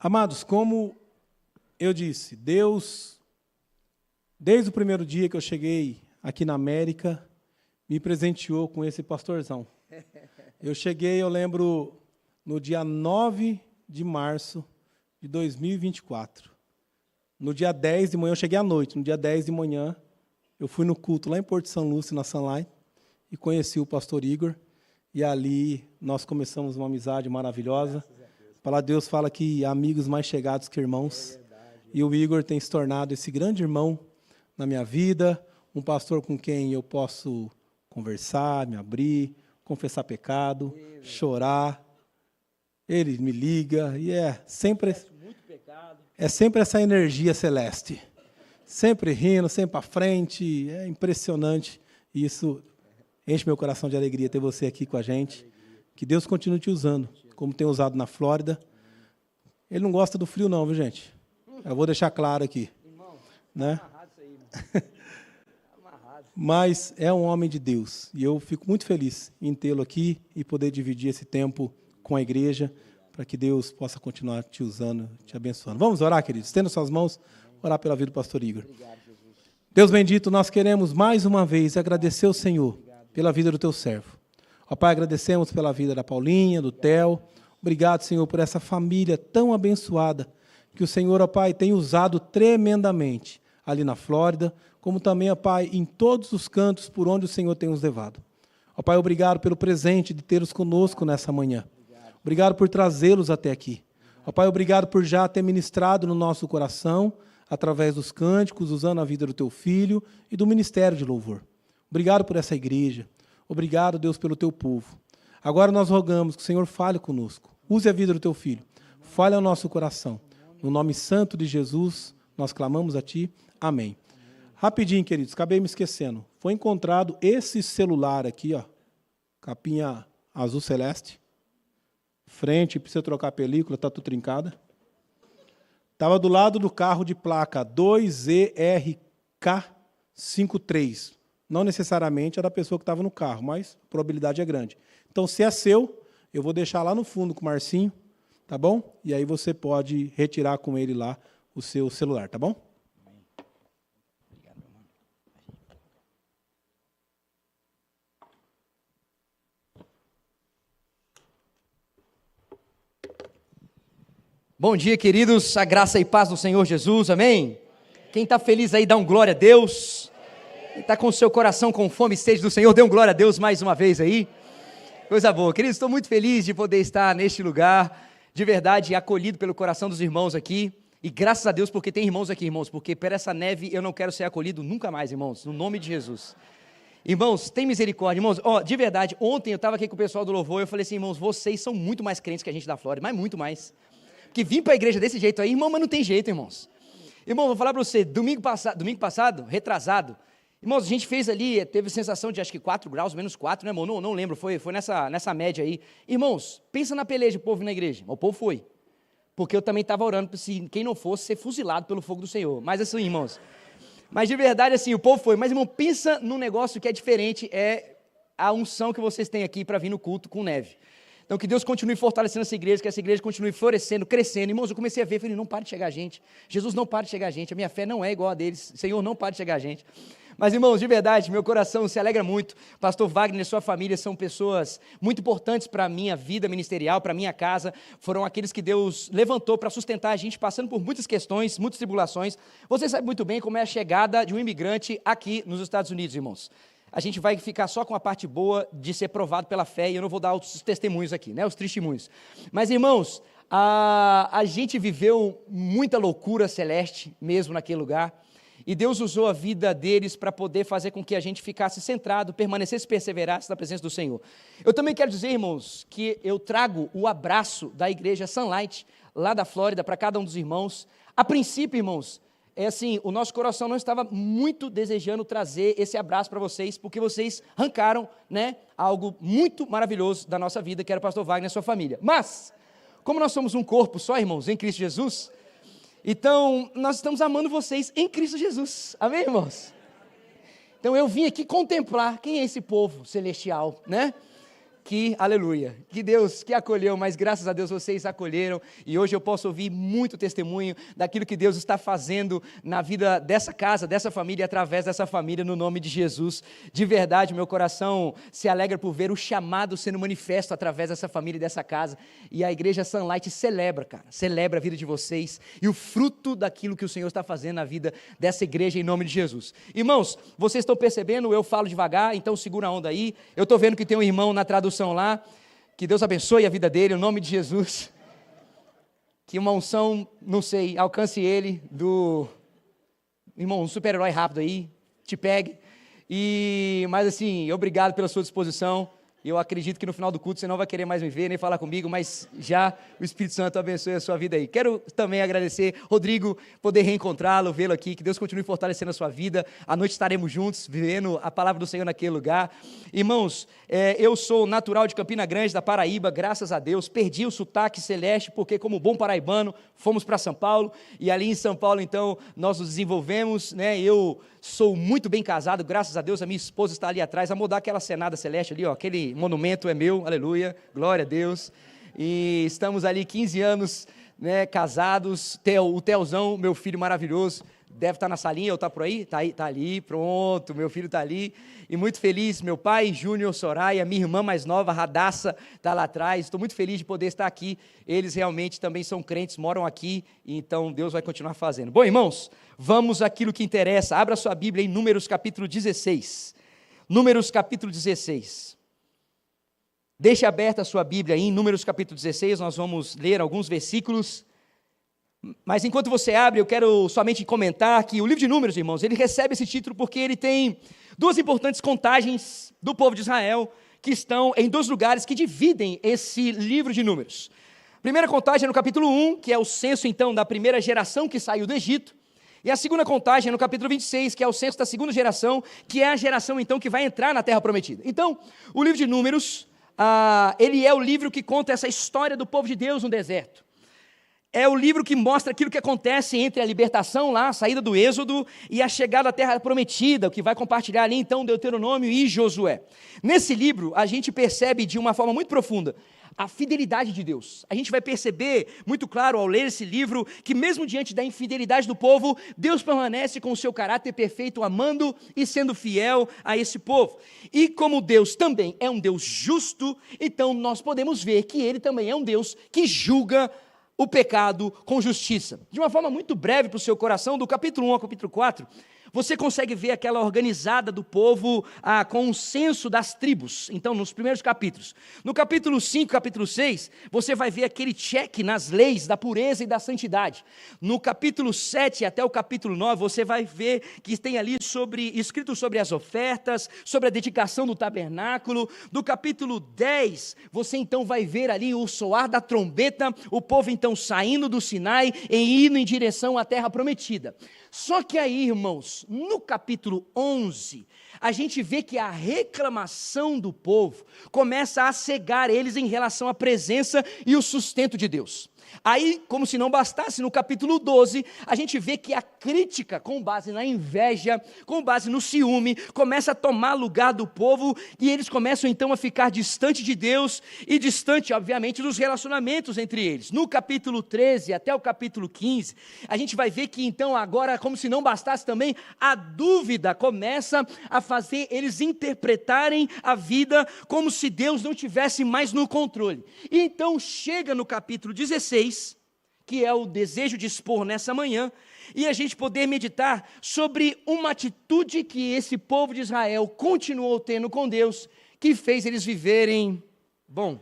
Amados, como eu disse, Deus, desde o primeiro dia que eu cheguei aqui na América, me presenteou com esse pastorzão. Eu cheguei, eu lembro, no dia 9 de março de 2024. No dia 10 de manhã, eu cheguei à noite, no dia 10 de manhã, eu fui no culto lá em Porto São Lúcio, na Sunlight, e conheci o pastor Igor, e ali nós começamos uma amizade maravilhosa. A palavra de Deus fala que amigos mais chegados que irmãos, e o Igor tem se tornado esse grande irmão na minha vida, um pastor com quem eu posso conversar, me abrir, confessar pecado, chorar. Ele me liga e é sempre essa energia celeste. Sempre rindo, sempre para frente, é impressionante. E isso enche meu coração de alegria ter você aqui com a gente. Que Deus continue te usando, como tem usado na Flórida. Ele não gosta do frio não, viu, gente? Eu vou deixar claro aqui. Né? Mas é um homem de Deus. E eu fico muito feliz em tê-lo aqui e poder dividir esse tempo com a igreja, para que Deus possa continuar te usando, te abençoando. Vamos orar, queridos? Estenda suas mãos, orar pela vida do pastor Igor. Deus bendito, nós queremos mais uma vez agradecer ao Senhor pela vida do teu servo. Ó Pai, agradecemos pela vida da Paulinha, do Theo. Obrigado, Senhor, por essa família tão abençoada que o Senhor, ó Pai, tem usado tremendamente ali na Flórida, como também, ó Pai, em todos os cantos por onde o Senhor tem os levado. Ó Pai, obrigado pelo presente de tê-los conosco nessa manhã. Obrigado por trazê-los até aqui. Ó Pai, obrigado por já ter ministrado no nosso coração, através dos cânticos, usando a vida do teu filho e do ministério de louvor. Obrigado por essa igreja. Obrigado, Deus, pelo teu povo. Agora nós rogamos que o Senhor fale conosco. Use a vida do teu filho. Fale ao nosso coração. No nome santo de Jesus, nós clamamos a ti. Amém. Rapidinho, queridos, acabei me esquecendo. Foi encontrado esse celular aqui, ó, capinha azul celeste. Frente, precisa trocar a película, está tudo trincada. Estava do lado do carro de placa 2ERK53. Não necessariamente é da pessoa que estava no carro, mas a probabilidade é grande. Então, se é seu, eu vou deixar lá no fundo com o Marcinho, tá bom? E aí você pode retirar com ele lá o seu celular, tá bom? Obrigado, meu irmão. Bom dia, queridos, a graça e paz do Senhor Jesus, amém? Quem está feliz aí, dá um glória a Deus. Quem está com o seu coração com fome e sede do Senhor, dê um glória a Deus mais uma vez aí. Coisa boa, queridos, estou muito feliz de poder estar neste lugar, de verdade, acolhido pelo coração dos irmãos aqui, e graças a Deus porque tem irmãos aqui, irmãos, porque por essa neve eu não quero ser acolhido nunca mais, irmãos, no nome de Jesus. Irmãos, tem misericórdia, irmãos, de verdade, ontem eu estava aqui com o pessoal do louvor, eu falei assim, irmãos, vocês são muito mais crentes que a gente da Flórida, mas muito mais. Porque vim para a igreja desse jeito aí, irmão, mas não tem jeito, irmãos. Irmão, vou falar para você, domingo passado, retrasado, irmãos, a gente fez ali, teve sensação de acho que 4 graus, menos 4, né, irmão? Não lembro, foi nessa média aí. Irmãos, pensa na peleja do povo na igreja. O povo foi. Porque eu também estava orando para quem não fosse ser fuzilado pelo fogo do Senhor. Mas assim, irmãos, mas de verdade assim, o povo foi. Mas, irmão, pensa num negócio que é diferente, é a unção que vocês têm aqui para vir no culto com neve. Então, que Deus continue fortalecendo essa igreja, que essa igreja continue florescendo, crescendo. Irmãos, eu comecei a ver, falei, não para de chegar a gente. Jesus não para de chegar a gente, a minha fé não é igual a deles. Senhor, não para de chegar a gente. Mas, irmãos, de verdade, meu coração se alegra muito. Pastor Wagner e sua família são pessoas muito importantes para a minha vida ministerial, para a minha casa. Foram aqueles que Deus levantou para sustentar a gente, passando por muitas questões, muitas tribulações. Você sabe muito bem como é a chegada de um imigrante aqui nos Estados Unidos, irmãos. A gente vai ficar só com a parte boa de ser provado pela fé, e eu não vou dar os testemunhos aqui, né, os testemunhos. Mas, irmãos, a gente viveu muita loucura celeste mesmo naquele lugar, e Deus usou a vida deles para poder fazer com que a gente ficasse centrado, permanecesse, perseverasse na presença do Senhor. Eu também quero dizer, irmãos, que eu trago o abraço da igreja Sunlight, lá da Flórida, para cada um dos irmãos. A princípio, irmãos, é assim, o nosso coração não estava muito desejando trazer esse abraço para vocês, porque vocês arrancaram, né, algo muito maravilhoso da nossa vida, que era o pastor Wagner e a sua família. Mas, como nós somos um corpo só, irmãos, em Cristo Jesus, então nós estamos amando vocês em Cristo Jesus. Amém, irmãos? Então eu vim aqui contemplar quem é esse povo celestial, né? aleluia, que Deus que acolheu, mas graças a Deus vocês acolheram, e hoje eu posso ouvir muito testemunho daquilo que Deus está fazendo na vida dessa casa, dessa família, através dessa família, no nome de Jesus. De verdade, meu coração se alegra por ver o chamado sendo manifesto através dessa família e dessa casa, e a igreja Sunlight celebra, cara, celebra a vida de vocês, e o fruto daquilo que o Senhor está fazendo na vida dessa igreja, em nome de Jesus. Irmãos, vocês estão percebendo, eu falo devagar, então segura a onda aí, eu estou vendo que tem um irmão na tradução lá, que Deus abençoe a vida dele, em nome de Jesus, que uma unção, não sei, alcance ele, irmão, um super-herói rápido aí, te pegue, mas assim, obrigado pela sua disposição. Eu acredito que no final do culto você não vai querer mais me ver, nem falar comigo, mas já o Espírito Santo abençoe a sua vida aí. Quero também agradecer, Rodrigo, poder reencontrá-lo, vê-lo aqui, que Deus continue fortalecendo a sua vida. À noite estaremos juntos, vivendo a palavra do Senhor naquele lugar. Irmãos, eu sou natural de Campina Grande, da Paraíba, graças a Deus, perdi o sotaque celeste, porque como bom paraibano, fomos para São Paulo, e ali em São Paulo, então, nós nos desenvolvemos, né, eu sou muito bem casado, graças a Deus, a minha esposa está ali atrás, a mudar aquela cenada celeste ali, ó, aquele monumento é meu, aleluia, glória a Deus, e estamos ali 15 anos, né, casados, o Teozão, meu filho maravilhoso, deve estar na salinha, ou está por aí? Está ali, pronto, meu filho está ali, e muito feliz, meu pai, Júnior, Soraya, minha irmã mais nova, Radassa, está lá atrás, estou muito feliz de poder estar aqui, eles realmente também são crentes, moram aqui, então Deus vai continuar fazendo. Bom, irmãos, vamos àquilo que interessa, abra sua Bíblia em Números capítulo 16, Números capítulo 16, deixe aberta a sua Bíblia aí em Números capítulo 16, nós vamos ler alguns versículos. Mas enquanto você abre, eu quero somente comentar que o livro de Números, irmãos, ele recebe esse título porque ele tem duas importantes contagens do povo de Israel que estão em dois lugares que dividem esse livro de Números. A primeira contagem é no capítulo 1, que é o censo, então, da primeira geração que saiu do Egito, e a segunda contagem é no capítulo 26, que é o censo da segunda geração, que é a geração, então, que vai entrar na Terra Prometida. Então, o livro de Números, ele é o livro que conta essa história do povo de Deus no deserto. É o livro que mostra aquilo que acontece entre a libertação lá, a saída do Êxodo e a chegada à Terra Prometida, o que vai compartilhar ali então Deuteronômio e Josué. Nesse livro a gente percebe de uma forma muito profunda a fidelidade de Deus. A gente vai perceber muito claro ao ler esse livro que mesmo diante da infidelidade do povo, Deus permanece com o seu caráter perfeito, amando e sendo fiel a esse povo. E como Deus também é um Deus justo, então nós podemos ver que Ele também é um Deus que julga o pecado com justiça. De uma forma muito breve para o seu coração, do capítulo 1 ao capítulo 4, você consegue ver aquela organizada do povo com o censo das tribos, então nos primeiros capítulos. No capítulo 5, capítulo 6, você vai ver aquele cheque nas leis da pureza e da santidade. No capítulo 7 até o capítulo 9, você vai ver que tem ali escrito sobre as ofertas, sobre a dedicação do tabernáculo. Do capítulo 10, você então vai ver ali o soar da trombeta, o povo então saindo do Sinai e indo em direção à terra prometida. Só que aí, irmãos, no capítulo 11, a gente vê que a reclamação do povo começa a cegar eles em relação à presença e o sustento de Deus. Aí, como se não bastasse, no capítulo 12, a gente vê que a crítica, com base na inveja, com base no ciúme, começa a tomar lugar do povo, e eles começam então a ficar distante de Deus, e distante, obviamente, dos relacionamentos entre eles. No capítulo 13 até o capítulo 15, a gente vai ver que então agora, como se não bastasse também, a dúvida começa a fazer eles interpretarem a vida como se Deus não tivesse mais no controle. E então chega no capítulo 16, que é o desejo de expor nessa manhã, e a gente poder meditar sobre uma atitude que esse povo de Israel continuou tendo com Deus, que fez eles viverem. Bom,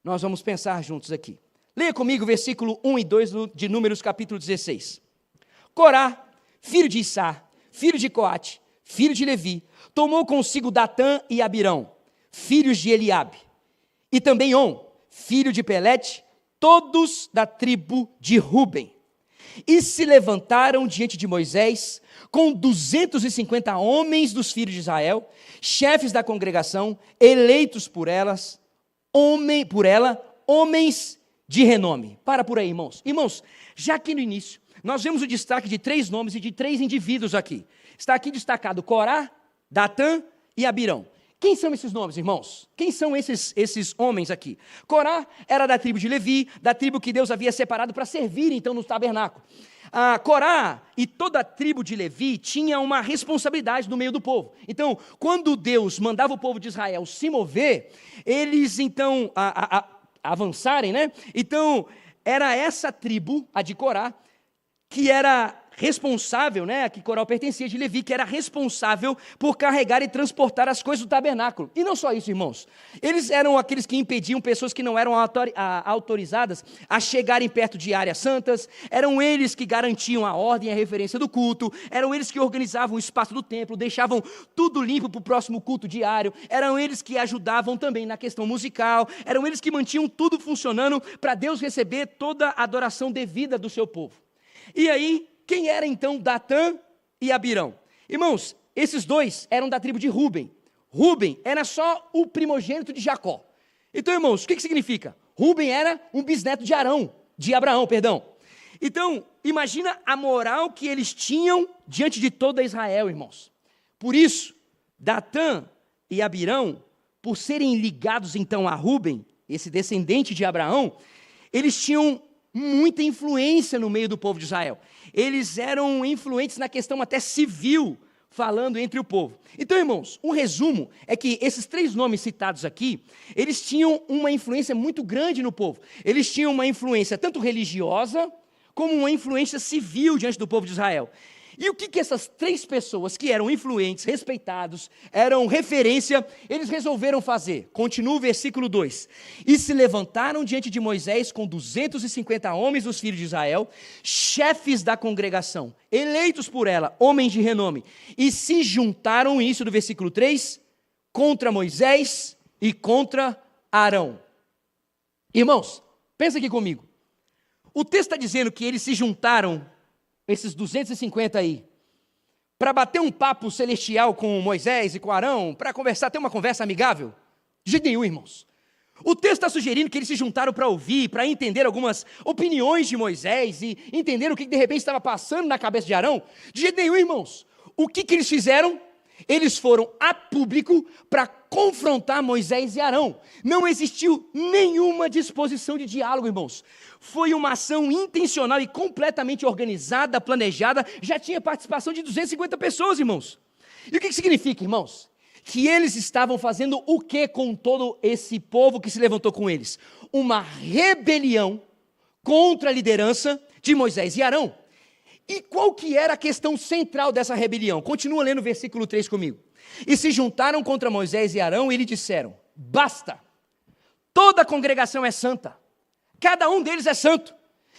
nós vamos pensar juntos aqui. Leia comigo o versículo 1 e 2 de Números capítulo 16. Corá, filho de Issá, filho de Coate, filho de Levi, tomou consigo Datã e Abirão, filhos de Eliabe, e também On, filho de Pelete, todos da tribo de Ruben, e se levantaram diante de Moisés, com 250 homens dos filhos de Israel, chefes da congregação, eleitos por ela, homens de renome. Para por aí, irmãos. Irmãos, já que no início, nós vemos o destaque de 3 nomes e de 3 indivíduos aqui. Está aqui destacado Corá, Datã e Abirão. Quem são esses nomes, irmãos? Quem são esses homens aqui? Corá era da tribo de Levi, da tribo que Deus havia separado para servir, então, no tabernáculo. Corá e toda a tribo de Levi tinha uma responsabilidade no meio do povo. Então, quando Deus mandava o povo de Israel se mover, eles, então, avançarem, né? Então, era essa tribo, a de Corá, que era responsável, né, a que Corá pertencia de Levi, que era responsável por carregar e transportar as coisas do tabernáculo. E não só isso, irmãos. Eles eram aqueles que impediam pessoas que não eram autorizadas a chegarem perto de áreas santas, eram eles que garantiam a ordem e a referência do culto, eram eles que organizavam o espaço do templo, deixavam tudo limpo para o próximo culto diário, eram eles que ajudavam também na questão musical, eram eles que mantinham tudo funcionando para Deus receber toda a adoração devida do seu povo. E aí, quem era então Datã e Abirão? Irmãos, esses dois eram da tribo de Ruben. Ruben era só o primogênito de Jacó. Então, irmãos, o que significa? Ruben era um bisneto de Abraão. Então, imagina a moral que eles tinham diante de toda Israel, irmãos. Por isso, Datã e Abirão, por serem ligados então a Ruben, esse descendente de Abraão, eles tinham muita influência no meio do povo de Israel. Eles eram influentes na questão até civil, falando entre o povo. Então, irmãos, um resumo é que esses três nomes citados aqui, eles tinham uma influência muito grande no povo. Eles tinham uma influência tanto religiosa, como uma influência civil diante do povo de Israel. E o que essas três pessoas que eram influentes, respeitados, eram referência, eles resolveram fazer? Continua o versículo 2. E se levantaram diante de Moisés com 250 homens dos filhos de Israel, chefes da congregação, eleitos por ela, homens de renome, e se juntaram, isso do versículo 3, contra Moisés e contra Arão. Irmãos, pensa aqui comigo. O texto está dizendo que eles se juntaram, esses 250 aí, para bater um papo celestial com Moisés e com Arão, para conversar, ter uma conversa amigável? De jeito nenhum, irmãos. O texto está sugerindo que eles se juntaram para ouvir, para entender algumas opiniões de Moisés e entender o que de repente estava passando na cabeça de Arão. De jeito nenhum, irmãos. O que eles fizeram? Eles foram a público para confrontar Moisés e Arão. Não existiu nenhuma disposição de diálogo, irmãos. Foi uma ação intencional e completamente organizada, planejada. Já tinha participação de 250 pessoas, irmãos. E o que significa, irmãos? Que eles estavam fazendo o que com todo esse povo que se levantou com eles? Uma rebelião contra a liderança de Moisés e Arão. E qual que era a questão central dessa rebelião? Continua lendo o versículo 3 comigo. E se juntaram contra Moisés e Arão e lhe disseram: basta, toda a congregação é santa, cada um deles é santo,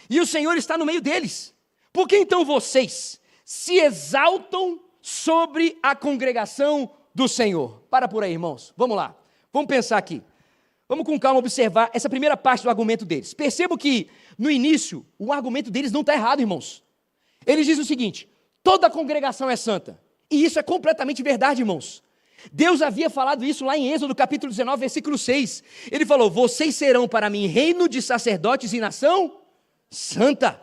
e o Senhor está no meio deles. Por que então vocês se exaltam sobre a congregação do Senhor? Para por aí, irmãos, vamos lá, vamos pensar aqui. Vamos com calma observar essa primeira parte do argumento deles. Percebo que, no início, o argumento deles não está errado, irmãos. Eles dizem o seguinte: toda a congregação é santa. E isso é completamente verdade, irmãos. Deus havia falado isso lá em Êxodo capítulo 19, versículo 6. Ele falou: vocês serão para mim reino de sacerdotes e nação santa.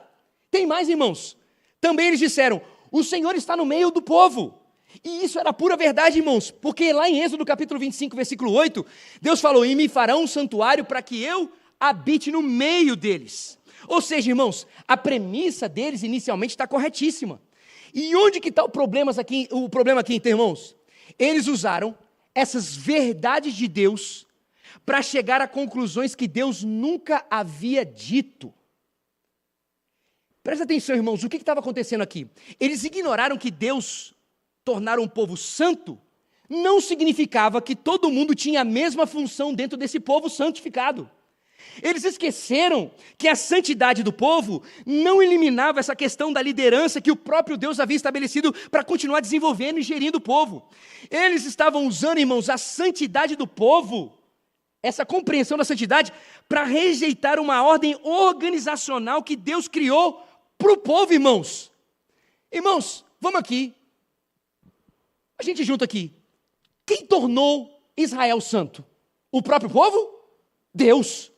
Tem mais, irmãos. Também eles disseram: o Senhor está no meio do povo. E isso era pura verdade, irmãos, porque lá em Êxodo capítulo 25, versículo 8, Deus falou: e me farão um santuário para que eu habite no meio deles. Ou seja, irmãos, a premissa deles inicialmente está corretíssima. E onde que está o problema aqui, então, irmãos? Eles usaram essas verdades de Deus para chegar a conclusões que Deus nunca havia dito. Presta atenção, irmãos, o que estava acontecendo aqui? Eles ignoraram que Deus tornar um povo santo não significava que todo mundo tinha a mesma função dentro desse povo santificado. Eles esqueceram que a santidade do povo não eliminava essa questão da liderança que o próprio Deus havia estabelecido para continuar desenvolvendo e gerindo o povo. Eles estavam usando, irmãos, a santidade do povo, essa compreensão da santidade, para rejeitar uma ordem organizacional que Deus criou para o povo, irmãos. Irmãos, vamos aqui. A gente junta aqui. Quem tornou Israel santo? O próprio povo? Deus.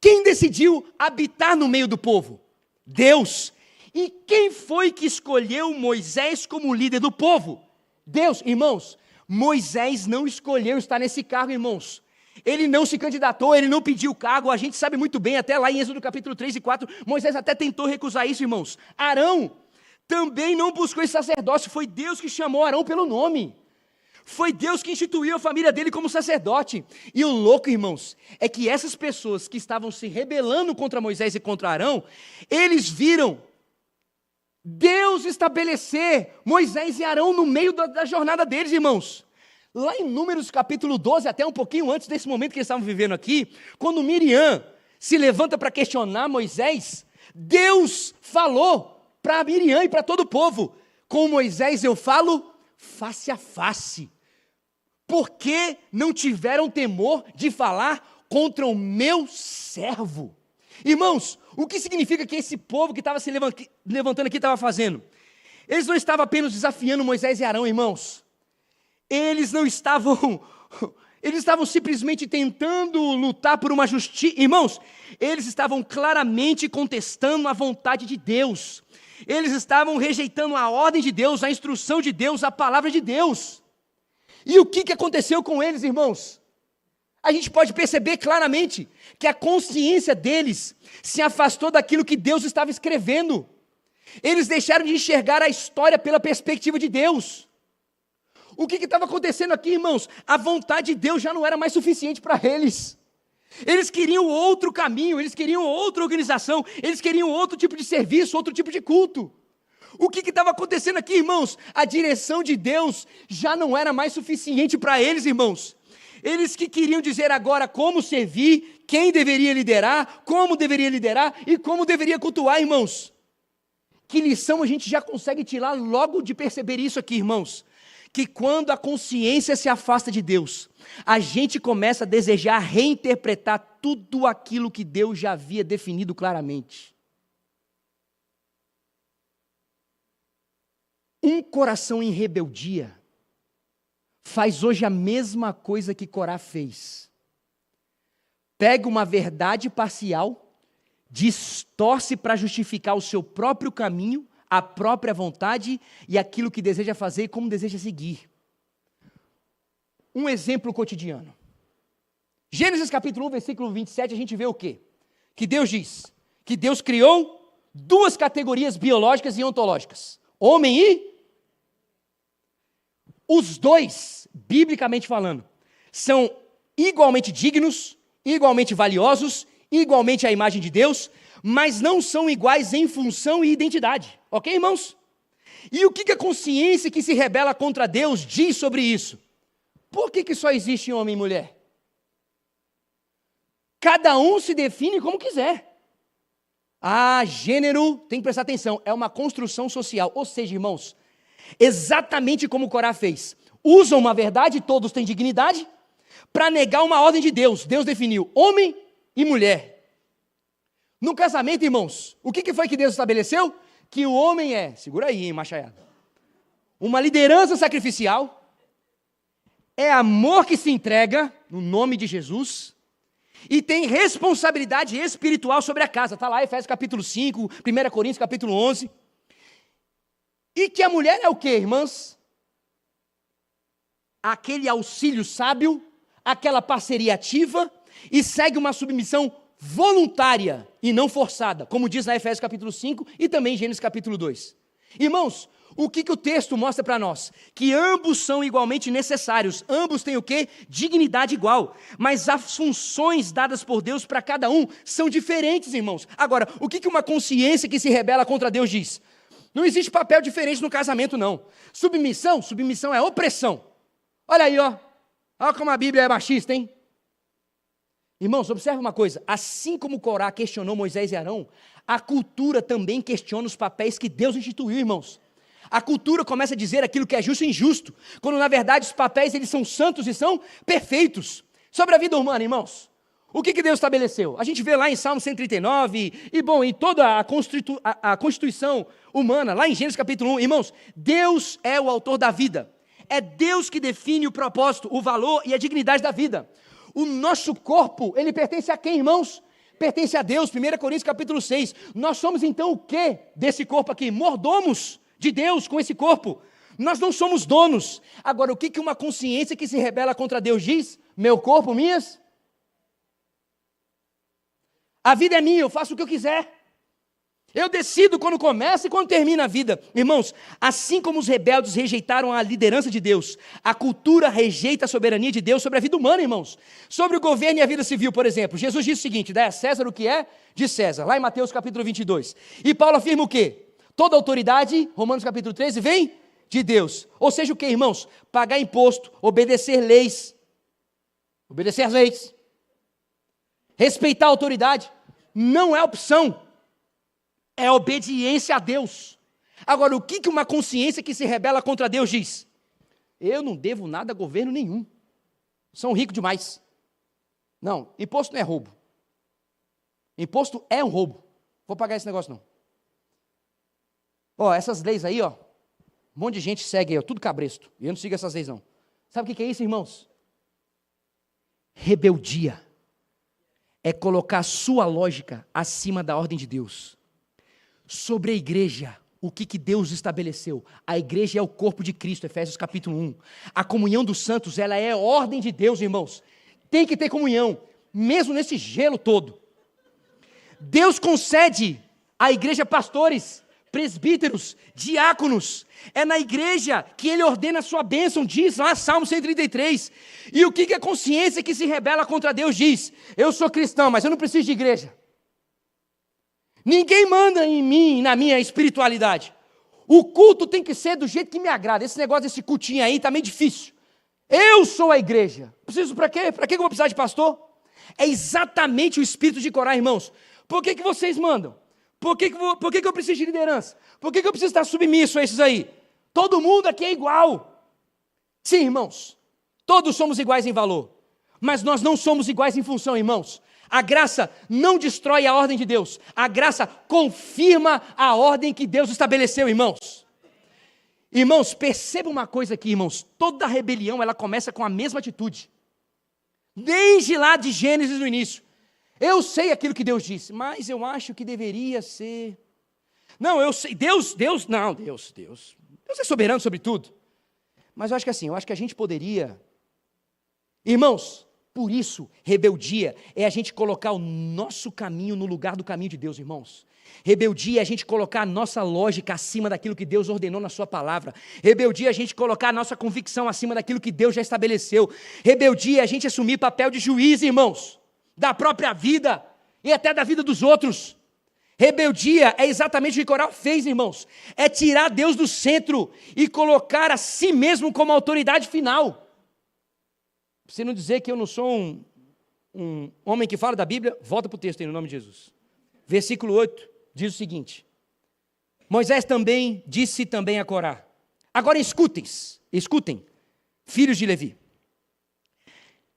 Quem decidiu habitar no meio do povo? Deus. E quem foi que escolheu Moisés como líder do povo? Deus. Irmãos, Moisés não escolheu estar nesse cargo, irmãos. Ele não se candidatou, ele não pediu o cargo. A gente sabe muito bem, até lá em Êxodo capítulo 3 e 4, Moisés até tentou recusar isso, irmãos. Arão também não buscou esse sacerdócio, foi Deus que chamou Arão pelo nome. Foi Deus que instituiu a família dele como sacerdote. E o louco, irmãos, é que essas pessoas que estavam se rebelando contra Moisés e contra Arão, eles viram Deus estabelecer Moisés e Arão no meio da jornada deles, irmãos. Lá em Números capítulo 12, até um pouquinho antes desse momento que eles estavam vivendo aqui, quando Miriam se levanta para questionar Moisés, Deus falou para Miriam e para todo o povo: com Moisés eu falo face a face. Por que não tiveram temor de falar contra o meu servo? Irmãos, o que significa que esse povo que estava se levantando aqui estava fazendo? Eles não estavam apenas desafiando Moisés e Arão, irmãos. Eles estavam simplesmente tentando lutar por uma justiça. Irmãos, eles estavam claramente contestando a vontade de Deus. Eles estavam rejeitando a ordem de Deus, a instrução de Deus, a palavra de Deus. E o que aconteceu com eles, irmãos? A gente pode perceber claramente que a consciência deles se afastou daquilo que Deus estava escrevendo. Eles deixaram de enxergar a história pela perspectiva de Deus. O que estava acontecendo aqui, irmãos? A vontade de Deus já não era mais suficiente para eles. Eles queriam outro caminho, eles queriam outra organização, eles queriam outro tipo de serviço, outro tipo de culto. O que estava acontecendo aqui, irmãos? A direção de Deus já não era mais suficiente para eles, irmãos. Eles que queriam dizer agora como servir, quem deveria liderar, como deveria liderar e como deveria cultuar, irmãos. Que lição a gente já consegue tirar logo de perceber isso aqui, irmãos? Que quando a consciência se afasta de Deus, a gente começa a desejar reinterpretar tudo aquilo que Deus já havia definido claramente. Um coração em rebeldia faz hoje a mesma coisa que Corá fez. Pega uma verdade parcial, distorce para justificar o seu próprio caminho, a própria vontade e aquilo que deseja fazer e como deseja seguir. Um exemplo cotidiano. Gênesis capítulo 1, versículo 27, a gente vê o quê? Que Deus diz que Deus criou duas categorias biológicas e ontológicas. Homem e... Os dois, biblicamente falando, são igualmente dignos, igualmente valiosos, igualmente à imagem de Deus, mas não são iguais em função e identidade. Ok, irmãos? E o que a consciência que se rebela contra Deus diz sobre isso? Por que só existe homem e mulher? Cada um se define como quiser. Gênero, tem que prestar atenção, é uma construção social. Ou seja, irmãos, exatamente como Corá fez. Usam uma verdade, todos têm dignidade, para negar uma ordem de Deus. Deus definiu homem e mulher. No casamento, irmãos, o que foi que Deus estabeleceu? Que o homem segura aí, hein, machaiada, uma liderança sacrificial, é amor que se entrega, no nome de Jesus, e tem responsabilidade espiritual sobre a casa. Está lá, Efésios capítulo 5, 1 Coríntios capítulo 11. E que a mulher é o quê, irmãs? Aquele auxílio sábio, aquela parceria ativa, e segue uma submissão voluntária e não forçada, como diz na Efésios capítulo 5 e também em Gênesis capítulo 2. Irmãos, o que o texto mostra para nós? Que ambos são igualmente necessários, ambos têm o quê? Dignidade igual, mas as funções dadas por Deus para cada um são diferentes, irmãos. Agora, o que uma consciência que se rebela contra Deus diz? Não existe papel diferente no casamento, não. Submissão é opressão. Olha aí, ó. Olha como a Bíblia é machista, hein? Irmãos, observe uma coisa. Assim como Corá questionou Moisés e Arão, a cultura também questiona os papéis que Deus instituiu, irmãos. A cultura começa a dizer aquilo que é justo e injusto, quando na verdade os papéis eles são santos e são perfeitos. Sobre a vida humana, irmãos, o que Deus estabeleceu? A gente vê lá em Salmo 139, em toda a constituição humana, lá em Gênesis capítulo 1, irmãos, Deus é o autor da vida. É Deus que define o propósito, o valor e a dignidade da vida. O nosso corpo, ele pertence a quem, irmãos? Pertence a Deus, 1 Coríntios capítulo 6. Nós somos então o que desse corpo aqui? Mordomos de Deus com esse corpo. Nós não somos donos. Agora, o que uma consciência que se rebela contra Deus diz? Meu corpo, minhas? A vida é minha, eu faço o que eu quiser. Eu decido quando começa e quando termina a vida. Irmãos, assim como os rebeldes rejeitaram a liderança de Deus, a cultura rejeita a soberania de Deus sobre a vida humana, irmãos. Sobre o governo e a vida civil, por exemplo. Jesus disse o seguinte: dai a César o que é de César, lá em Mateus capítulo 22. E Paulo afirma o quê? Toda autoridade, Romanos capítulo 13, vem de Deus. Ou seja o quê, irmãos? Pagar imposto, obedecer leis. Obedecer às leis. Respeitar a autoridade. Não é opção. É obediência a Deus. Agora, o que uma consciência que se rebela contra Deus diz? Eu não devo nada a governo nenhum. São ricos demais. Não, imposto não é roubo. Imposto é um roubo. Vou pagar esse negócio não. Ó, essas leis aí, ó. Um monte de gente segue aí, ó, tudo cabresto. E eu não sigo essas leis não. Sabe o que é isso, irmãos? Rebeldia. É colocar a sua lógica acima da ordem de Deus. Sobre a igreja, o que Deus estabeleceu? A igreja é o corpo de Cristo, Efésios capítulo 1. A comunhão dos santos, ela é ordem de Deus, irmãos. Tem que ter comunhão, mesmo nesse gelo todo. Deus concede à igreja pastores, presbíteros, diáconos. É na igreja que Ele ordena a sua bênção, diz lá Salmo 133. E o que a consciência que se rebela contra Deus diz? Eu sou cristão, mas eu não preciso de igreja. Ninguém manda em mim, na minha espiritualidade. O culto tem que ser do jeito que me agrada. Esse negócio desse cultinho aí está meio difícil. Eu sou a igreja. Preciso para quê? Para que eu vou precisar de pastor? É exatamente o espírito de Corá, irmãos. Por que vocês mandam? Por que eu preciso de liderança? Por que eu preciso estar submisso a esses aí? Todo mundo aqui é igual. Sim, irmãos. Todos somos iguais em valor. Mas nós não somos iguais em função, irmãos. A graça não destrói a ordem de Deus. A graça confirma a ordem que Deus estabeleceu, irmãos. Irmãos, perceba uma coisa aqui, irmãos. Toda rebelião, ela começa com a mesma atitude. Desde lá de Gênesis no início. Eu sei aquilo que Deus disse, mas eu acho que deveria ser. Não, eu sei. Deus é soberano sobre tudo. Mas eu acho que assim, eu acho que a gente poderia. Irmãos, por isso, rebeldia é a gente colocar o nosso caminho no lugar do caminho de Deus, irmãos. Rebeldia é a gente colocar a nossa lógica acima daquilo que Deus ordenou na sua palavra. Rebeldia é a gente colocar a nossa convicção acima daquilo que Deus já estabeleceu. Rebeldia é a gente assumir papel de juiz, irmãos, da própria vida e até da vida dos outros. Rebeldia é exatamente o que Corá fez, irmãos. É tirar Deus do centro e colocar a si mesmo como autoridade final. Para você não dizer que eu não sou um homem que fala da Bíblia, volta para o texto aí, no nome de Jesus. Versículo 8 diz o seguinte: Moisés também disse também a Corá: agora escutem, filhos de Levi.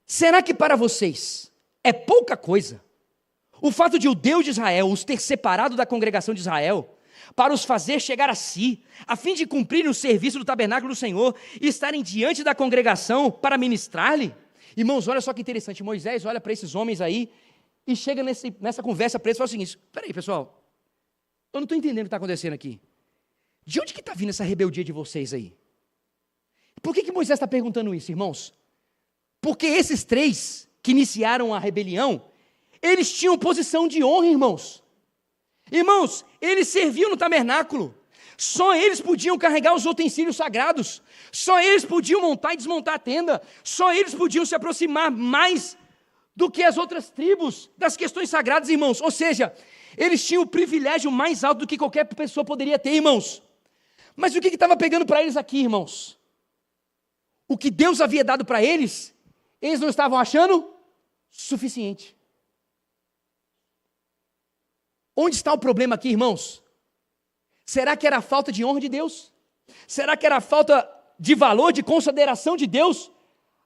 Será que para vocês é pouca coisa o fato de o Deus de Israel os ter separado da congregação de Israel, para os fazer chegar a si, a fim de cumprirem o serviço do tabernáculo do Senhor e estarem diante da congregação para ministrar-lhe? Irmãos, olha só que interessante. Moisés olha para esses homens aí e chega nessa conversa para eles e fala o seguinte: peraí, pessoal, eu não estou entendendo o que está acontecendo aqui. De onde que está vindo essa rebeldia de vocês aí? Por que Moisés está perguntando isso, irmãos? Porque esses três que iniciaram a rebelião, eles tinham posição de honra, irmãos. Irmãos, eles serviam no tabernáculo. Só eles podiam carregar os utensílios sagrados. Só eles podiam montar e desmontar a tenda. Só eles podiam se aproximar mais do que as outras tribos das questões sagradas, irmãos. Ou seja, eles tinham o privilégio mais alto do que qualquer pessoa poderia ter, irmãos. Mas o que estava pegando para eles aqui, irmãos? O que Deus havia dado para eles, eles não estavam achando suficiente. Onde está o problema aqui, irmãos? Será que era a falta de honra de Deus? Será que era a falta de valor, de consideração de Deus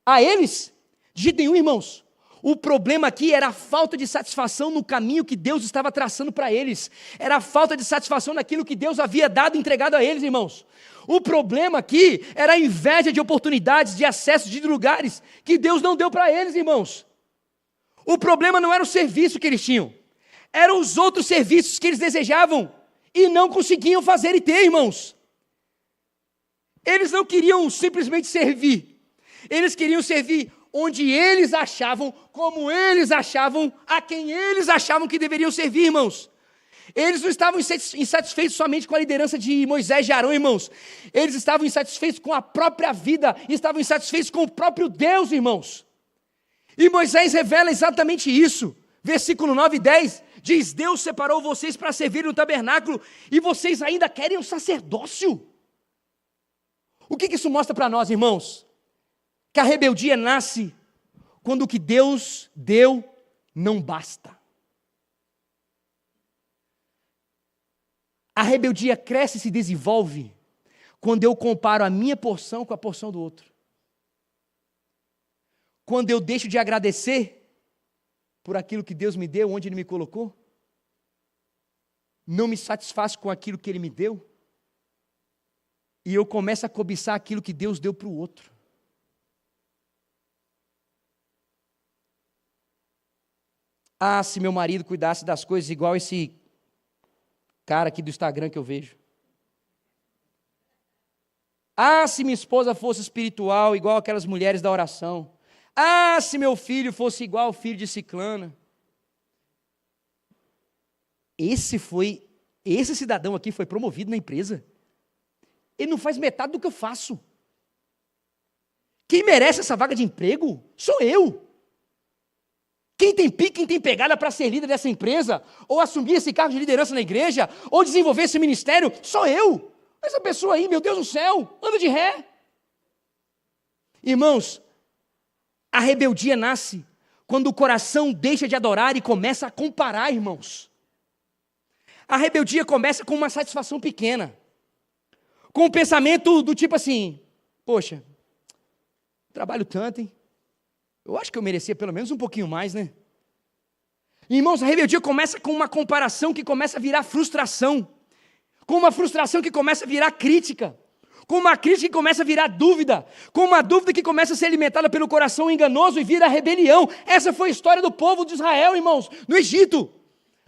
a eles? De jeito nenhum, irmãos. O problema aqui era a falta de satisfação no caminho que Deus estava traçando para eles. Era a falta de satisfação naquilo que Deus havia dado e entregado a eles, irmãos. O problema aqui era a inveja de oportunidades, de acesso de lugares que Deus não deu para eles, irmãos. O problema não era o serviço que eles tinham. Eram os outros serviços que eles desejavam e não conseguiam fazer e ter, irmãos. Eles não queriam simplesmente servir. Eles queriam servir onde eles achavam, como eles achavam, a quem eles achavam que deveriam servir, irmãos. Eles não estavam insatisfeitos somente com a liderança de Moisés e Arão, irmãos. Eles estavam insatisfeitos com a própria vida, estavam insatisfeitos com o próprio Deus, irmãos. E Moisés revela exatamente isso. Versículo 9 e 10 diz: Deus separou vocês para servir no tabernáculo e vocês ainda querem um sacerdócio. O que isso mostra para nós, irmãos? Que a rebeldia nasce quando o que Deus deu não basta. A rebeldia cresce e se desenvolve quando eu comparo a minha porção com a porção do outro. Quando eu deixo de agradecer por aquilo que Deus me deu, onde Ele me colocou, não me satisfaço com aquilo que Ele me deu, e eu começo a cobiçar aquilo que Deus deu para o outro. Ah, se meu marido cuidasse das coisas igual esse cara aqui do Instagram que eu vejo. Ah, se minha esposa fosse espiritual, igual aquelas mulheres da oração. Ah, se meu filho fosse igual ao filho de Ciclana. Esse cidadão aqui foi promovido na empresa. Ele não faz metade do que eu faço. Quem merece essa vaga de emprego sou eu. Quem tem pique, quem tem pegada para ser líder dessa empresa, ou assumir esse cargo de liderança na igreja, ou desenvolver esse ministério, sou eu. Essa pessoa aí, meu Deus do céu, anda de ré. Irmãos, a rebeldia nasce quando o coração deixa de adorar e começa a comparar, irmãos. A rebeldia começa com uma satisfação pequena, com um pensamento do tipo assim: poxa, trabalho tanto, hein? Eu acho que eu merecia pelo menos um pouquinho mais, né? Irmãos, a rebeldia começa com uma comparação que começa a virar frustração, com uma frustração que começa a virar crítica, com uma crítica que começa a virar dúvida, com uma dúvida que começa a ser alimentada pelo coração enganoso e vira rebelião. Essa foi a história do povo de Israel, irmãos, no Egito,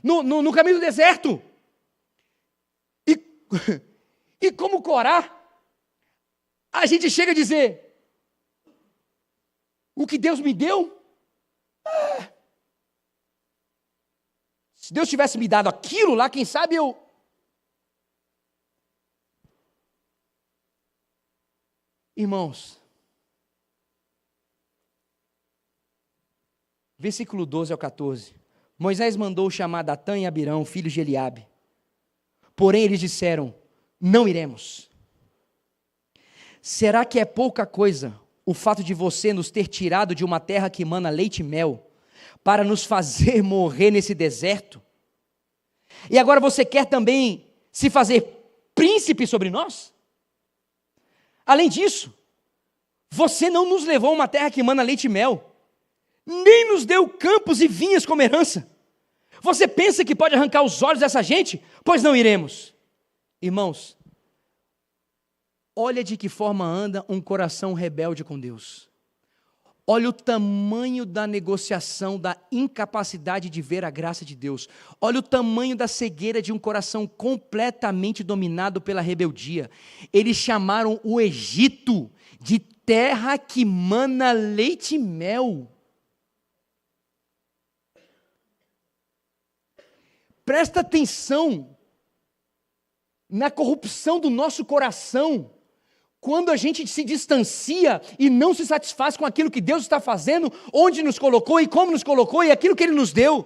no caminho do deserto. E como Corá, a gente chega a dizer: o que Deus me deu, se Deus tivesse me dado aquilo lá, quem sabe eu... Irmãos, versículo 12 ao 14. Moisés mandou chamar Datã e Abirão, filhos de Eliabe. Porém eles disseram: não iremos. Será que é pouca coisa o fato de você nos ter tirado de uma terra que emana leite e mel, para nos fazer morrer nesse deserto? E agora você quer também se fazer príncipe sobre nós? Além disso, você não nos levou a uma terra que emana leite e mel, nem nos deu campos e vinhas como herança. Você pensa que pode arrancar os olhos dessa gente? Pois não iremos. Irmãos, olha de que forma anda um coração rebelde com Deus. Olha o tamanho da negociação, da incapacidade de ver a graça de Deus. Olha o tamanho da cegueira de um coração completamente dominado pela rebeldia. Eles chamaram o Egito de terra que mana leite e mel. Presta atenção na corrupção do nosso coração, quando a gente se distancia e não se satisfaz com aquilo que Deus está fazendo, onde nos colocou e como nos colocou e aquilo que Ele nos deu.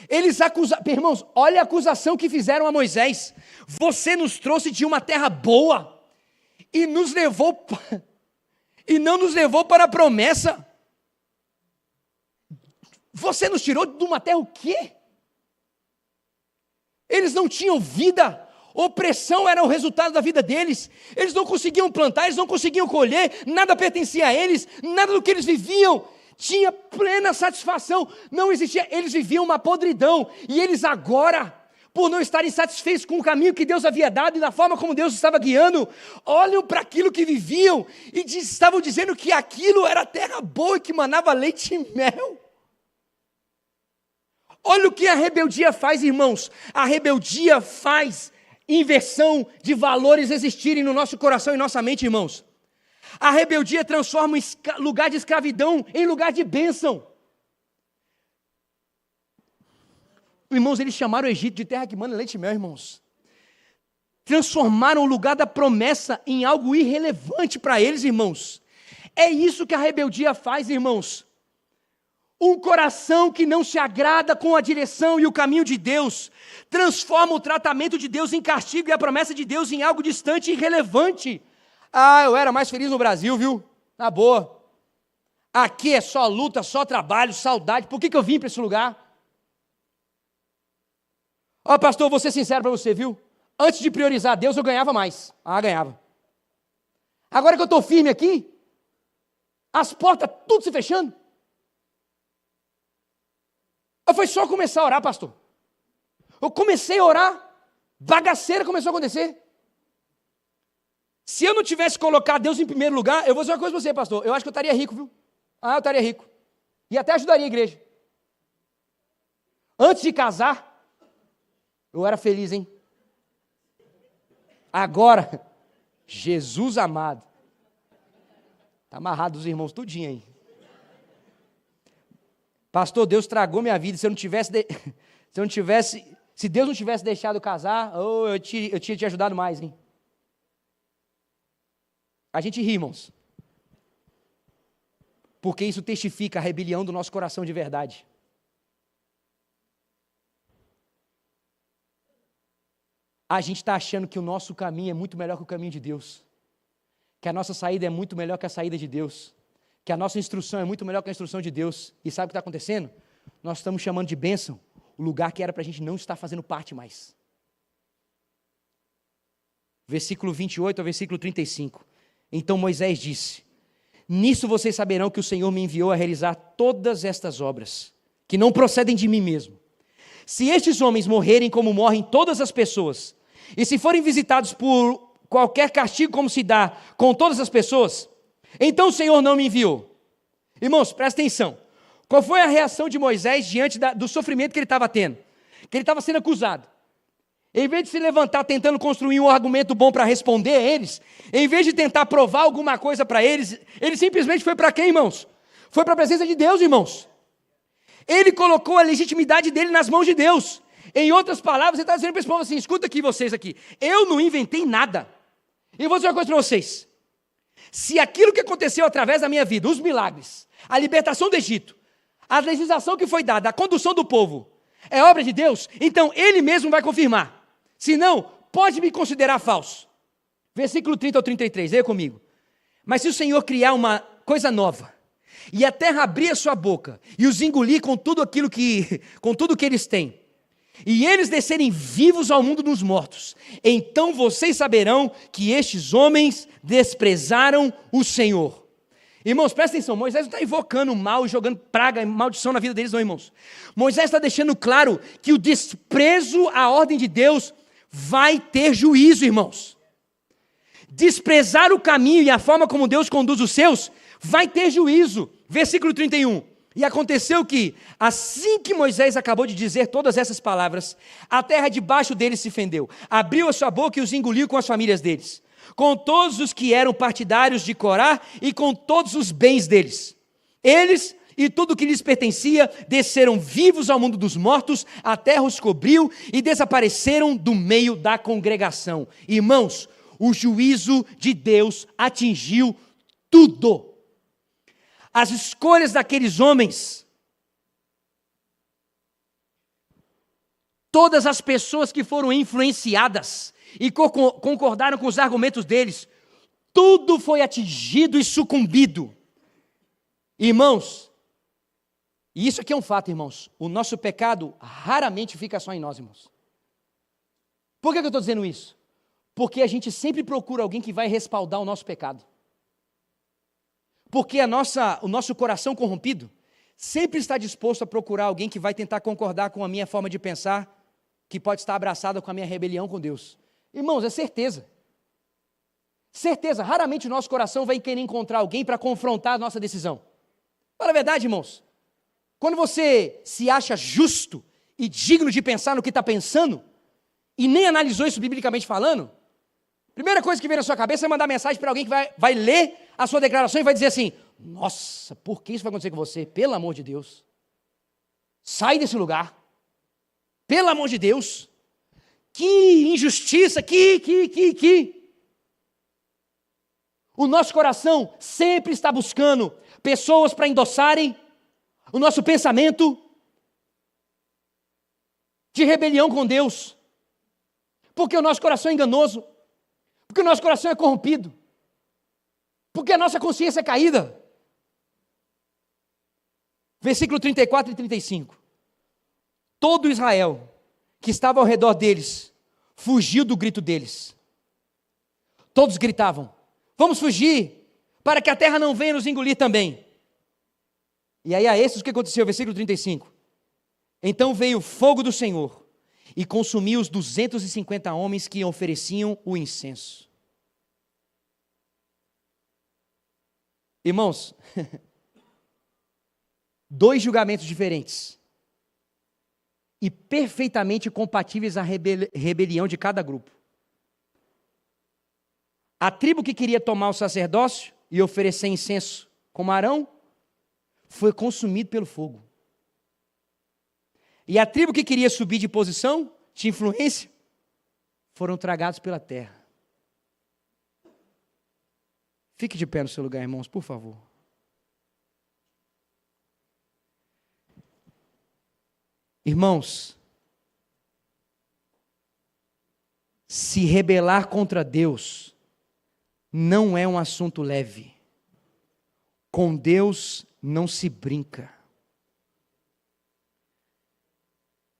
Eles irmãos, olha a acusação que fizeram a Moisés: você nos trouxe de uma terra boa e não nos levou para a promessa. Você nos tirou de uma terra o quê? Eles não tinham vida. Opressão era o resultado da vida deles. Eles não conseguiam plantar, eles não conseguiam colher, nada pertencia a eles, nada do que eles viviam tinha plena satisfação, não existia, eles viviam uma podridão, e eles agora, por não estarem satisfeitos com o caminho que Deus havia dado e da forma como Deus estava guiando, olham para aquilo que viviam e estavam dizendo que aquilo era terra boa e que manava leite e mel. Olha o que a rebeldia faz, irmãos. A rebeldia faz inversão de valores existirem no nosso coração e nossa mente, irmãos. A rebeldia transforma lugar de escravidão em lugar de bênção. Irmãos, eles chamaram o Egito de terra que mana leite e mel, irmãos. Transformaram o lugar da promessa em algo irrelevante para eles, irmãos. É isso que a rebeldia faz, irmãos. Um coração que não se agrada com a direção e o caminho de Deus, transforma o tratamento de Deus em castigo e a promessa de Deus em algo distante e irrelevante. Ah, eu era mais feliz no Brasil, viu? Na boa. Aqui é só luta, só trabalho, saudade. Por que eu vim para esse lugar? Ó, pastor, vou ser sincero para você, viu? Antes de priorizar Deus, eu ganhava mais. Ah, ganhava. Agora que eu estou firme aqui, as portas tudo se fechando. Foi só começar a orar, pastor. Eu comecei a orar, bagaceira começou a acontecer. Se eu não tivesse colocado Deus em primeiro lugar, eu vou dizer uma coisa para você, pastor. Eu acho que eu estaria rico, viu? Ah, eu estaria rico. E até ajudaria a igreja. Antes de casar, eu era feliz, hein? Agora, Jesus amado. Está amarrado os irmãos tudinho aí. Pastor, Deus tragou minha vida. Se Deus não tivesse deixado eu casar, eu tinha te ajudado mais, hein? A gente ri, irmãos. Porque isso testifica a rebelião do nosso coração de verdade. A gente está achando que o nosso caminho é muito melhor que o caminho de Deus. Que a nossa saída é muito melhor que a saída de Deus. Que a nossa instrução é muito melhor que a instrução de Deus. E sabe o que está acontecendo? Nós estamos chamando de bênção o lugar que era para a gente não estar fazendo parte mais. Versículo 28 ao versículo 35. Então Moisés disse: nisso vocês saberão que o Senhor me enviou a realizar todas estas obras, que não procedem de mim mesmo. Se estes homens morrerem como morrem todas as pessoas, e se forem visitados por qualquer castigo como se dá com todas as pessoas, então o Senhor não me enviou. Irmãos, presta atenção. Qual foi a reação de Moisés diante do sofrimento que ele estava tendo? Que ele estava sendo acusado. Em vez de se levantar tentando construir um argumento bom para responder a eles, em vez de tentar provar alguma coisa para eles, ele simplesmente foi para quem, irmãos? Foi para a presença de Deus, irmãos. Ele colocou a legitimidade dele nas mãos de Deus. Em outras palavras, ele está dizendo para esse povo assim: escuta aqui vocês aqui, eu não inventei nada. E eu vou dizer uma coisa para vocês. Se aquilo que aconteceu através da minha vida, os milagres, a libertação do Egito, a legislação que foi dada, a condução do povo, é obra de Deus, então Ele mesmo vai confirmar. Se não, pode me considerar falso. Versículo 30 ao 33, leia comigo. Mas se o Senhor criar uma coisa nova, e a terra abrir a sua boca, e os engolir com tudo que eles têm, e eles descerem vivos ao mundo dos mortos, então vocês saberão que estes homens desprezaram o Senhor. Irmãos, presta atenção, Moisés não está invocando o mal e jogando praga e maldição na vida deles, não, irmãos. Moisés está deixando claro que o desprezo à ordem de Deus vai ter juízo, irmãos. Desprezar o caminho e a forma como Deus conduz os seus, vai ter juízo. Versículo 31. E aconteceu que, assim que Moisés acabou de dizer todas essas palavras, a terra debaixo deles se fendeu, abriu a sua boca e os engoliu com as famílias deles, com todos os que eram partidários de Corá e com todos os bens deles. Eles e tudo o que lhes pertencia desceram vivos ao mundo dos mortos, a terra os cobriu e desapareceram do meio da congregação. Irmãos, o juízo de Deus atingiu tudo. As escolhas daqueles homens, todas as pessoas que foram influenciadas e concordaram com os argumentos deles, tudo foi atingido e sucumbido. Irmãos, e isso aqui é um fato, irmãos, o nosso pecado raramente fica só em nós, irmãos. Por que eu estou dizendo isso? Porque a gente sempre procura alguém que vai respaldar o nosso pecado. Porque o nosso coração corrompido sempre está disposto a procurar alguém que vai tentar concordar com a minha forma de pensar, que pode estar abraçada com a minha rebelião com Deus. Irmãos, é certeza. Certeza, raramente o nosso coração vai querer encontrar alguém para confrontar a nossa decisão. Fala a verdade, irmãos. Quando você se acha justo e digno de pensar no que está pensando, e nem analisou isso biblicamente falando, primeira coisa que vem na sua cabeça é mandar mensagem para alguém que vai ler a sua declaração e vai dizer assim: nossa, por que isso vai acontecer com você? Pelo amor de Deus. Sai desse lugar. Pelo amor de Deus. Que injustiça, que. O nosso coração sempre está buscando pessoas para endossarem o nosso pensamento de rebelião com Deus. Porque o nosso coração é enganoso. Porque o nosso coração é corrompido. Porque a nossa consciência é caída. Versículo 34 e 35. Todo Israel que estava ao redor deles fugiu do grito deles. Todos gritavam: vamos fugir, para que a terra não venha nos engolir também. E aí a esses o que aconteceu? Versículo 35. Então veio o fogo do Senhor e consumiu os 250 homens que ofereciam o incenso. Irmãos, dois julgamentos diferentes e perfeitamente compatíveis à rebelião de cada grupo. A tribo que queria tomar o sacerdócio e oferecer incenso como Arão foi consumido pelo fogo. E a tribo que queria subir de posição, de influência, foram tragados pela terra. Fique de pé no seu lugar, irmãos, por favor. Irmãos, se rebelar contra Deus não é um assunto leve. Com Deus não se brinca.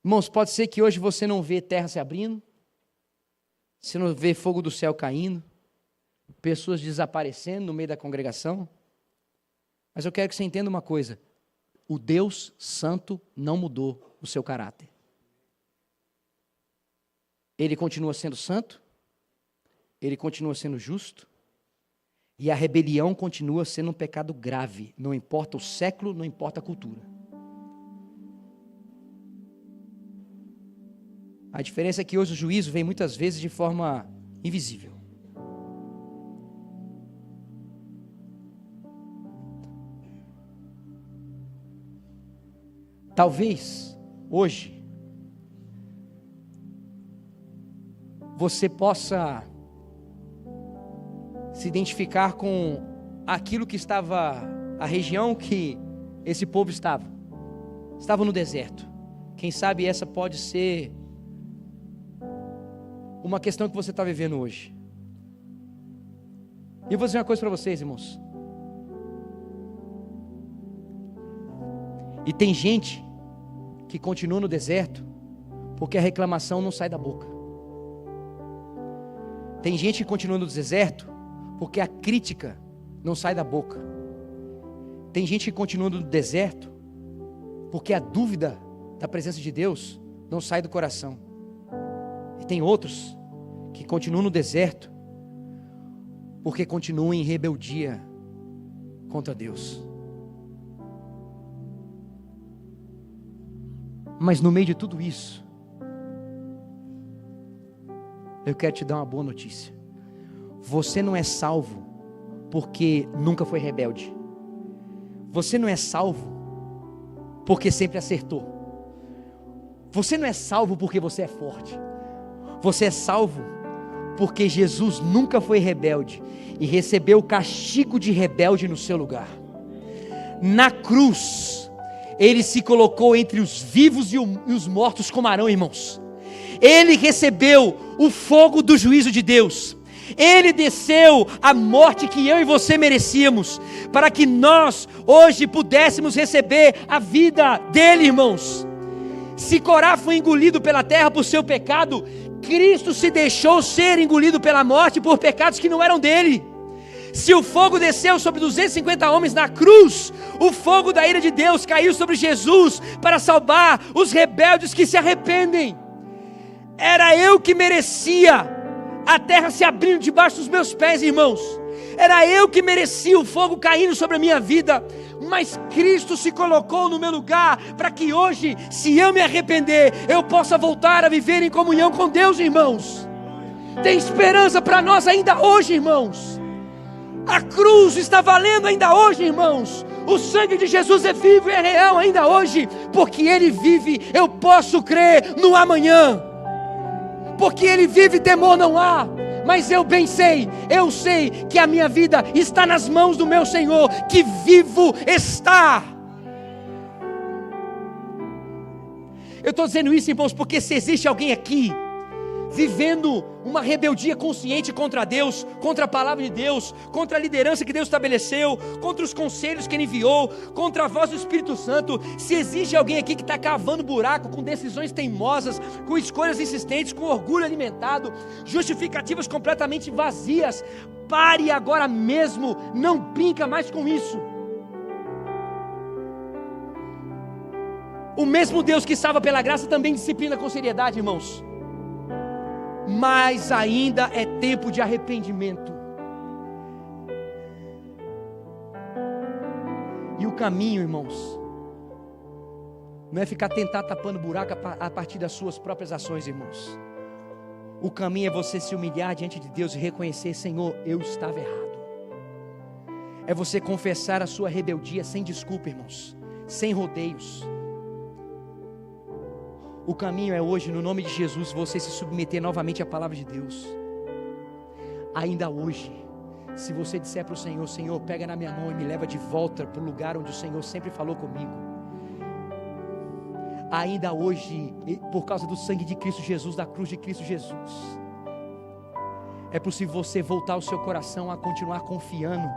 Irmãos, pode ser que hoje você não vê terra se abrindo, você não vê fogo do céu caindo, pessoas desaparecendo no meio da congregação, mas eu quero que você entenda uma coisa: o Deus Santo não mudou o seu caráter. Ele continua sendo santo, ele continua sendo justo, e a rebelião continua sendo um pecado grave, não importa o século, não importa a cultura. A diferença é que hoje o juízo vem muitas vezes de forma invisível. Talvez, hoje, você possa se identificar com aquilo que estava, a região que esse povo estava no deserto. Quem sabe essa pode ser uma questão que você está vivendo hoje. E eu vou dizer uma coisa para vocês, irmãos. E tem gente que continua no deserto porque a reclamação não sai da boca. Tem gente que continua no deserto porque a crítica não sai da boca. Tem gente que continua no deserto porque a dúvida da presença de Deus não sai do coração. E tem outros que continuam no deserto porque continuam em rebeldia contra Deus. Mas no meio de tudo isso, eu quero te dar uma boa notícia. Você não é salvo porque nunca foi rebelde. Você não é salvo porque sempre acertou. Você não é salvo porque você é forte. Você é salvo porque Jesus nunca foi rebelde e recebeu o castigo de rebelde no seu lugar. Na cruz, Ele se colocou entre os vivos e os mortos como Arão, irmãos. Ele recebeu o fogo do juízo de Deus. Ele desceu a morte que eu e você merecíamos, para que nós hoje pudéssemos receber a vida dele, irmãos. Se Corá foi engolido pela terra por seu pecado, Cristo se deixou ser engolido pela morte por pecados que não eram dele. Se o fogo desceu sobre 250 homens na cruz, o fogo da ira de Deus caiu sobre Jesus para salvar os rebeldes que se arrependem. Era eu que merecia a terra se abrindo debaixo dos meus pés, irmãos. Era eu que merecia o fogo caindo sobre a minha vida, mas Cristo se colocou no meu lugar, para que hoje, se eu me arrepender, eu possa voltar a viver em comunhão com Deus, irmãos. Tem esperança para nós ainda hoje, irmãos. A cruz está valendo ainda hoje, irmãos. O sangue de Jesus é vivo e é real ainda hoje, porque Ele vive, eu posso crer no amanhã. Porque Ele vive, temor não há. Mas eu sei que a minha vida está nas mãos do meu Senhor, que vivo está. Eu estou dizendo isso, irmãos, porque se existe alguém aqui vivendo uma rebeldia consciente contra Deus, contra a palavra de Deus, contra a liderança que Deus estabeleceu, contra os conselhos que Ele enviou, contra a voz do Espírito Santo, se existe alguém aqui que está cavando buraco, com decisões teimosas, com escolhas insistentes, com orgulho alimentado, justificativas completamente vazias, pare agora mesmo, não brinca mais com isso. O mesmo Deus que salva pela graça também disciplina com seriedade, irmãos. Mas ainda é tempo de arrependimento. E o caminho, irmãos, não é ficar tentado tapando buraco a partir das suas próprias ações, irmãos. O caminho é você se humilhar diante de Deus e reconhecer: Senhor, eu estava errado. É você confessar a sua rebeldia sem desculpa, irmãos, sem rodeios. O caminho é hoje, no nome de Jesus, você se submeter novamente à palavra de Deus. Ainda hoje, se você disser para o Senhor: Senhor, pega na minha mão e me leva de volta para o lugar onde o Senhor sempre falou comigo. Ainda hoje, por causa do sangue de Cristo Jesus, da cruz de Cristo Jesus, é possível você voltar o seu coração a continuar confiando,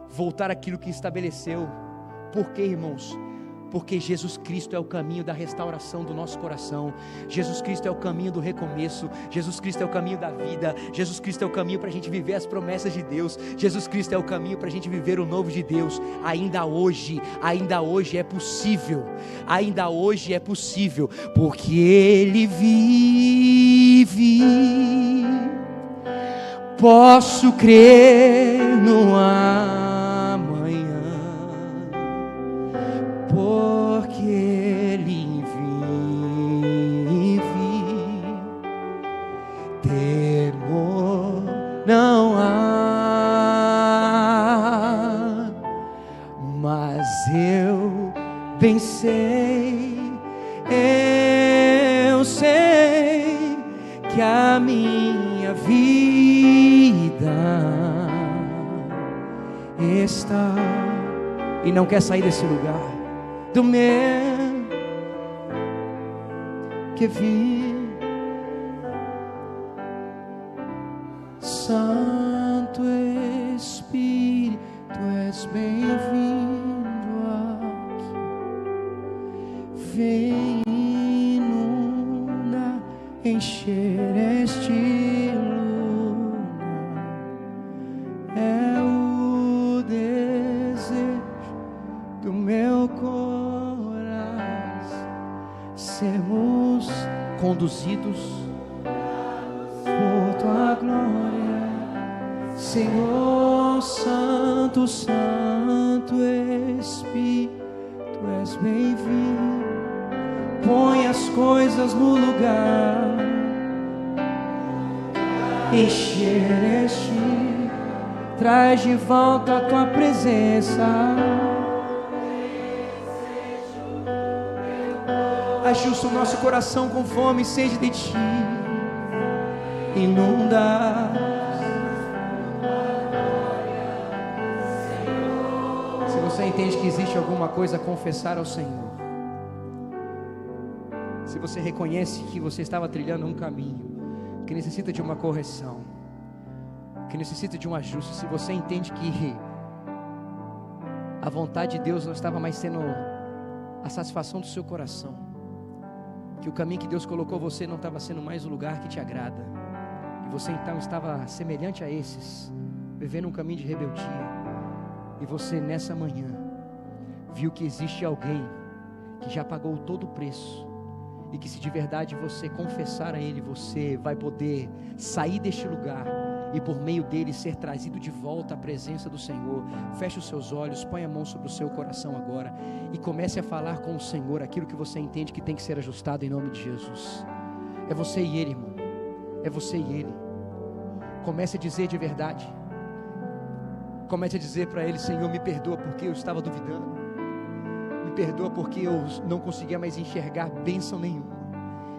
voltar àquilo que estabeleceu. Por quê, irmãos? Porque Jesus Cristo é o caminho da restauração do nosso coração. Jesus Cristo é o caminho do recomeço. Jesus Cristo é o caminho da vida. Jesus Cristo é o caminho para a gente viver as promessas de Deus. Jesus Cristo é o caminho para a gente viver o novo de Deus. Ainda hoje é possível. Ainda hoje é possível, porque Ele vive. Posso crer no amanhã, porque Ele vive. Temor não há, mas eu bem sei, eu sei que a minha vida está, e não quer sair desse lugar, do meu que vi. Santo Espírito, és bem-vindo aqui. Vem inundar, encher este lugar. É o desejo do meu coração, sermos conduzidos por tua glória, Senhor. Santo, Santo Espírito, tu és bem-vindo. Põe as coisas no lugar, encher este, traz de volta a tua presença. Ajusta o nosso coração com fome e sede de ti. Inunda. Se você entende que existe alguma coisa a confessar ao Senhor, se você reconhece que você estava trilhando um caminho que necessita de uma correção, que necessita de um ajuste, se você entende que a vontade de Deus não estava mais sendo a satisfação do seu coração, que o caminho que Deus colocou você não estava sendo mais o lugar que te agrada, e você então estava semelhante a esses, vivendo um caminho de rebeldia, e você nessa manhã viu que existe alguém que já pagou todo o preço, e que se de verdade você confessar a Ele, você vai poder sair deste lugar e por meio dele ser trazido de volta à presença do Senhor. Feche os seus olhos, põe a mão sobre o seu coração agora e comece a falar com o Senhor aquilo que você entende que tem que ser ajustado em nome de Jesus. É você e Ele, irmão, é você e Ele. Comece a dizer de verdade, comece a dizer para Ele: Senhor, me perdoa porque eu estava duvidando, me perdoa porque eu não conseguia mais enxergar bênção nenhuma,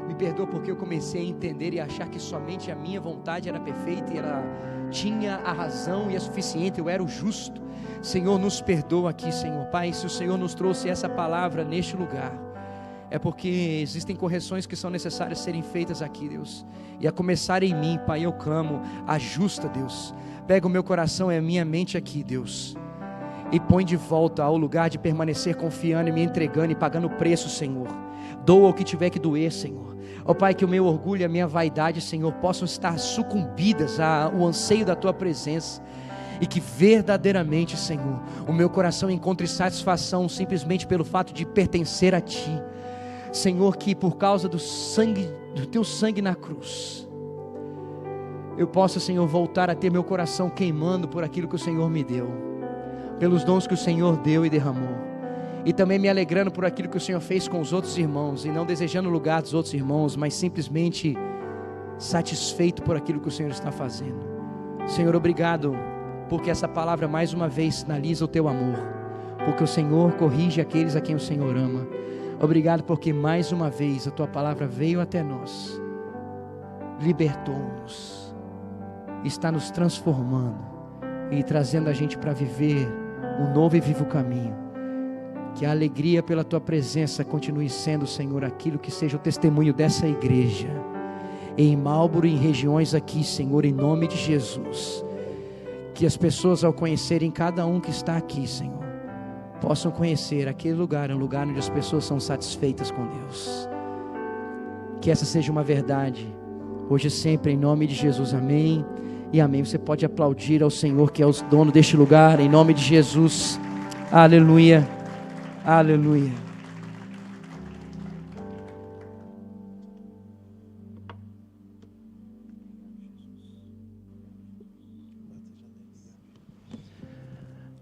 me perdoa porque eu comecei a entender e achar que somente a minha vontade era perfeita e ela tinha a razão e é suficiente, eu era o justo. Senhor, nos perdoa aqui, Senhor. Pai, se o Senhor nos trouxe essa palavra neste lugar, é porque existem correções que são necessárias serem feitas aqui, Deus, e a começar em mim, Pai, eu clamo, ajusta, Deus, pega o meu coração e a minha mente aqui, Deus, e põe de volta ao lugar de permanecer confiando e me entregando e pagando o preço, Senhor. Doa o que tiver que doer, Senhor. Ó Pai, que o meu orgulho e a minha vaidade, Senhor, possam estar sucumbidas ao anseio da Tua presença, e que verdadeiramente, Senhor, o meu coração encontre satisfação simplesmente pelo fato de pertencer a Ti. Senhor, que por causa do Teu sangue na cruz, eu possa, Senhor, voltar a ter meu coração queimando por aquilo que o Senhor me deu, pelos dons que o Senhor deu e derramou, e também me alegrando por aquilo que o Senhor fez com os outros irmãos, e não desejando o lugar dos outros irmãos, mas simplesmente satisfeito por aquilo que o Senhor está fazendo. Senhor, obrigado, porque essa palavra mais uma vez sinaliza o Teu amor, porque o Senhor corrige aqueles a quem o Senhor ama. Obrigado porque mais uma vez a Tua palavra veio até nós, libertou-nos, está nos transformando e trazendo a gente para viver um novo e vivo caminho. Que a alegria pela Tua presença continue sendo, Senhor, aquilo que seja o testemunho dessa igreja, em Marlboro e em regiões aqui, Senhor, em nome de Jesus. Que as pessoas, ao conhecerem cada um que está aqui, Senhor, possam conhecer aquele lugar, um lugar onde as pessoas são satisfeitas com Deus. Que essa seja uma verdade, hoje e sempre, em nome de Jesus, amém e amém. Você pode aplaudir ao Senhor, que é o dono deste lugar, em nome de Jesus, aleluia, aleluia.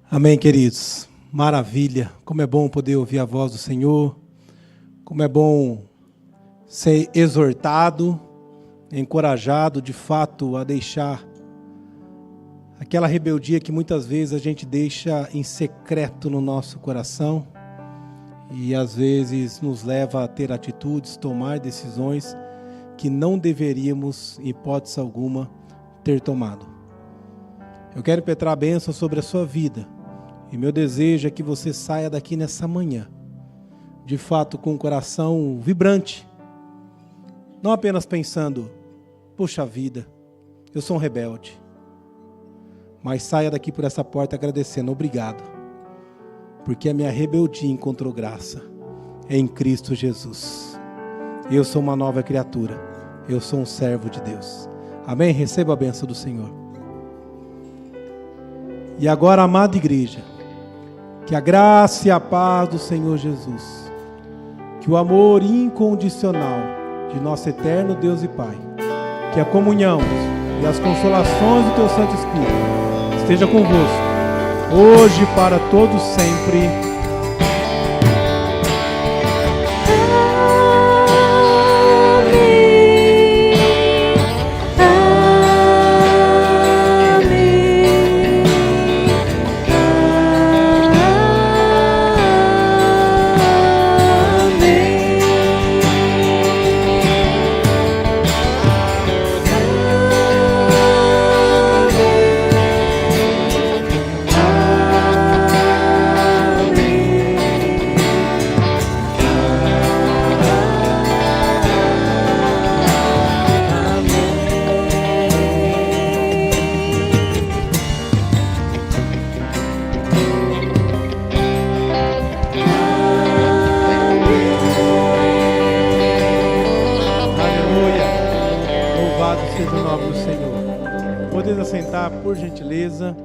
Amém, queridos. Maravilha. Como é bom poder ouvir a voz do Senhor. Como é bom ser exortado, encorajado, de fato, a deixar aquela rebeldia que muitas vezes a gente deixa em secreto no nosso coração e às vezes nos leva a ter atitudes, tomar decisões que não deveríamos, em hipótese alguma, ter tomado. Eu quero impetrar a bênção sobre a sua vida. E meu desejo é que você saia daqui nessa manhã, de fato, com o coração vibrante. Não apenas pensando, puxa vida, eu sou um rebelde. Mas saia daqui por essa porta agradecendo, obrigado. Porque a minha rebeldia encontrou graça em Cristo Jesus. Eu sou uma nova criatura. Eu sou um servo de Deus. Amém? Receba a bênção do Senhor. E agora, amada igreja, que a graça e a paz do Senhor Jesus, que o amor incondicional de nosso eterno Deus e Pai, que a comunhão e as consolações do Teu Santo Espírito esteja convosco, hoje e para todos sempre. Seja o nome do Senhor. Podemos assentar, por gentileza.